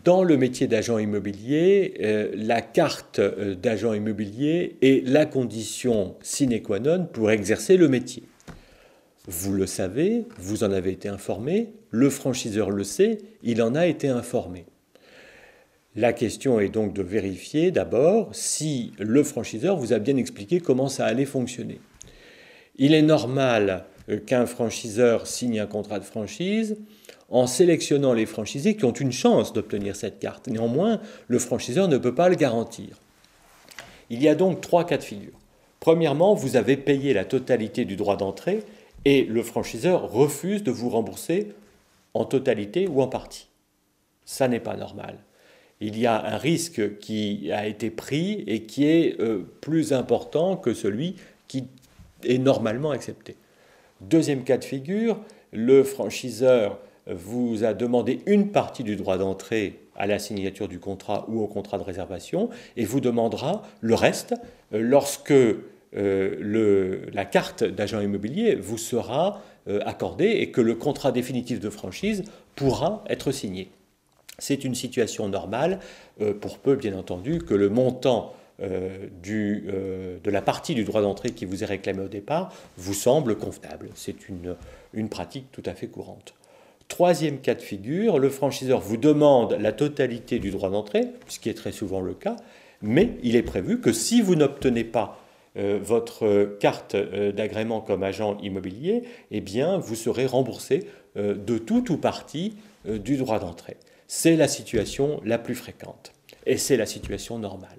Dans le métier d'agent immobilier, la carte d'agent immobilier est la condition sine qua non pour exercer le métier. Vous le savez, vous en avez été informé, le franchiseur le sait, il en a été informé. La question est donc de vérifier d'abord si le franchiseur vous a bien expliqué comment ça allait fonctionner. Il est normal qu'un franchiseur signe un contrat de franchise en sélectionnant les franchisés qui ont une chance d'obtenir cette carte. Néanmoins, le franchiseur ne peut pas le garantir. Il y a donc 3 cas de figure. Premièrement, vous avez payé la totalité du droit d'entrée et le franchiseur refuse de vous rembourser en totalité ou en partie. Ça n'est pas normal. Il y a un risque qui a été pris et qui est plus important que celui qui est normalement accepté. Deuxième cas de figure, le franchiseur vous a demandé une partie du droit d'entrée à la signature du contrat ou au contrat de réservation et vous demandera le reste lorsque la carte d'agent immobilier vous sera accordée et que le contrat définitif de franchise pourra être signé. C'est une situation normale, pour peu bien entendu que le montant de la partie du droit d'entrée qui vous est réclamé au départ vous semble convenable. C'est une pratique tout à fait courante. Troisième cas de figure, le franchiseur vous demande la totalité du droit d'entrée, ce qui est très souvent le cas, mais il est prévu que si vous n'obtenez pas votre carte d'agrément comme agent immobilier, eh bien, vous serez remboursé de tout ou partie du droit d'entrée. C'est la situation la plus fréquente et c'est la situation normale.